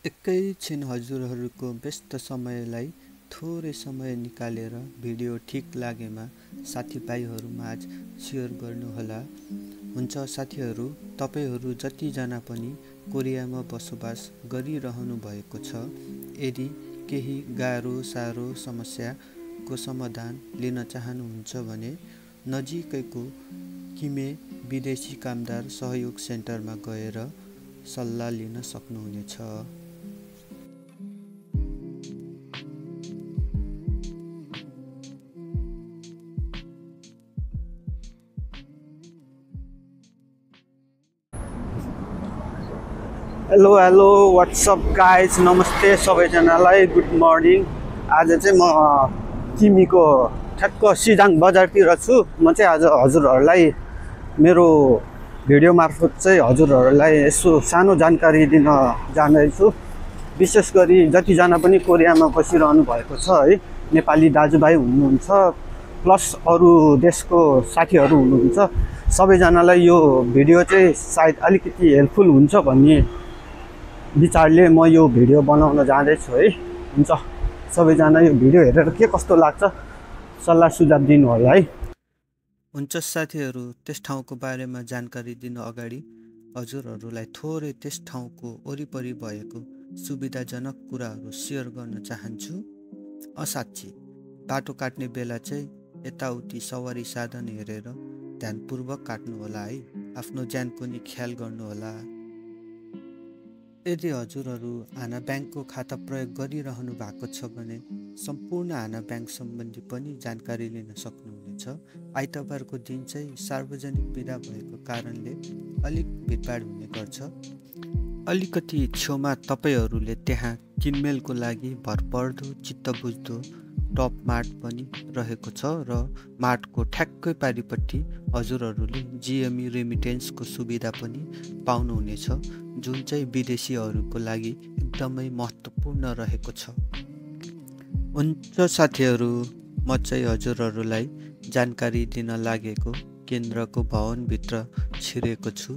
एकैछिन हजुरहरूको व्यस्त समयलाई थोरै समय निकालेर भिडियो ठिक लागेमा साथीभाइहरूमाझ सेयर गर्नुहोला। हुन्छ साथीहरू, तपाईहरू जतिजना पनि कोरियामा बसोबास गरिरहनु भएको छ, यदि केही गाह्रो साह्रो समस्याको समाधान लिन चाहनुहुन्छ भने नजिकैको किमे विदेशी कामदार सहयोग सेन्टरमा गएर सल्लाह लिन सक्नुहुनेछ। हेलो व्हाट्सअप गाइज, नमस्ते सबैजनालाई, गुड मर्निङ। आज चाहिँ म किमीको ठ्याक्क सिजाङ बजारतिर छु। म चाहिँ आज हजुरहरूलाई मेरो भिडियो मार्फत चाहिँ हजुरहरूलाई यसो सानो जानकारी दिन जाँदैछु। विशेष गरी जतिजना पनि कोरियामा बसिरहनु भएको छ है, नेपाली दाजुभाइ हुनुहुन्छ प्लस अरू देशको साथीहरू हुनुहुन्छ, सबैजनालाई यो भिडियो चाहिँ सायद अलिकति हेल्पफुल हुन्छ भन्ने विचारले म यो भिडियो बनाउन जाँदैछु है। हुन्छ, सबैजना यो भिडियो हेरेर के कस्तो लाग्छ सल्लाह सुझाव दिनु होला है। हुन्छ साथीहरू, त्यस ठाउँको बारेमा जानकारी दिनु अगाडि हजुरहरूलाई थोरै त्यस ठाउँको वरिपरि भएको सुविधाजनक कुराहरू सेयर गर्न चाहन्छु। असाध्यै बाटो काट्ने बेला चाहिँ यताउति सवारी साधन हेरेर ध्यानपूर्वक काट्नु होला है। आफ्नो ज्यानको नि ख्याल गर्नु होला। यदि हजुरहरू हाना ब्याङ्कको खाता प्रयोग गरिरहनु भएको छ भने सम्पूर्ण हाना ब्याङ्क सम्बन्धी पनि जानकारी लिन सक्नुहुनेछ। आइतबारको दिन चाहिँ सार्वजनिक बिदा भएको कारणले अलिक भिडभाड हुने गर्छ। अलिकति छेउमा तपाईहरूले त्यहाँ किनमेलको लागि भरपर्दो चित्तबुझ्दो टप मार्ट पनि रहेको छ र मार्टको ठ्याक्कै पारिपट्टि हजुरहरूले जिएमई रेमिटेन्सको सुविधा पनि पाउनुहुनेछ, जुन चाहिँ विदेशीहरूको लागि एकदमै महत्त्वपूर्ण रहेको छ। हुन्छ साथीहरू, म चाहिँ हजुरहरूलाई जानकारी दिन लागेको केन्द्रको भवनभित्र छिरेको छु।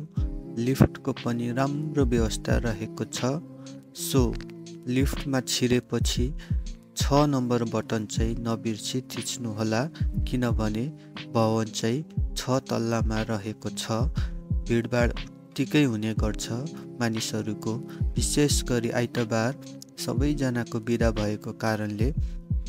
लिफ्टको पनि राम्रो व्यवस्था रहेको छ। सो लिफ्टमा छिरेपछि 6 नम्बर बटन चाहिँ नबिर्सी थिच्नुहोला, किनभने भवन चाहिँ 6 तल्लामा रहेको छ। भिडभाड उत्तिकै हुने गर्छ मानिसहरूको, विशेष गरी आइतबार सबैजनाको बिदा भएको कारणले।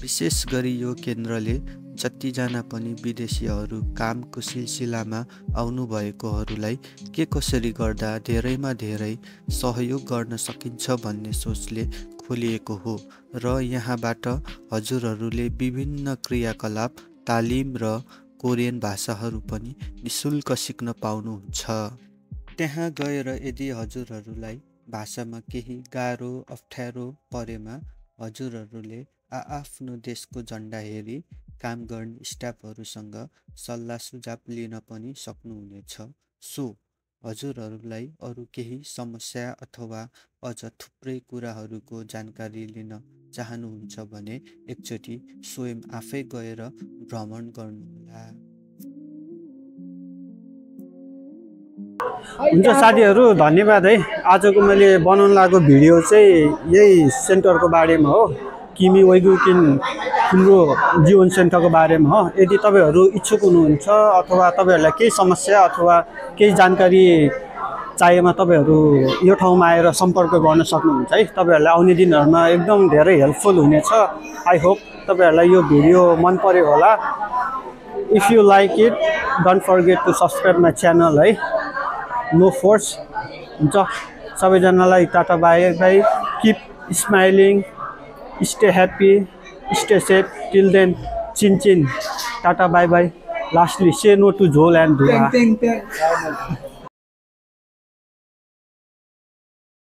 विशेष गरी यो केन्द्रले जतिजना पनि विदेशीहरू कामको सिलसिलामा आउनुभएकोहरूलाई के कसरी गर्दा धेरैमा धेरै सहयोग गर्न सकिन्छ भन्ने सोचले खोलिएको हो र यहाँबाट हजुरहरूले विभिन्न क्रियाकलाप, तालिम र कोरियन भाषाहरू पनि निशुल्क सिक्न पाउनुहुन्छ। त्यहाँ गएर यदि हजुरहरूलाई भाषामा केही गाह्रो अप्ठ्यारो परेमा हजुरहरूले आफ्नो देशको झन्डा हेरी काम गर्ने स्टाफहरूसँग सल्लाह सुझाव लिन पनि सक्नुहुनेछ। सो हजुरहरूलाई अरू केही समस्या अथवा अझ थुप्रै कुराहरूको जानकारी लिन चाहनुहुन्छ भने एकचोटि स्वयं आफै गएर भ्रमण गर्नुहोला। हुन्छ साथीहरू, धन्यवाद है। आजको मैले बनाउन लागेको भिडियो चाहिँ यही सेन्टरको बारेमा हो, किमी वेगुकिन खुम्रो जीवन सेन्टरको बारेमा हो। यदि तपाईँहरू इच्छुक हुनुहुन्छ अथवा तपाईँहरूलाई केही समस्या अथवा केही जानकारी चाहिएमा तपाईँहरू यो ठाउँमा आएर सम्पर्क गर्न सक्नुहुन्छ है। तपाईँहरूलाई आउने दिनहरूमा एकदम धेरै हेल्पफुल हुनेछ। आई होप तपाईँहरूलाई यो भिडियो मन पर्यो होला। If you like it, don't forget to subscribe my channel है। No force. हुन्छ, सबैजनालाई tata bye bye. Keep smiling, stay happy, stay safe. Till then, चिन चिन, tata bye bye. Lastly, say no to झोल and धुवा।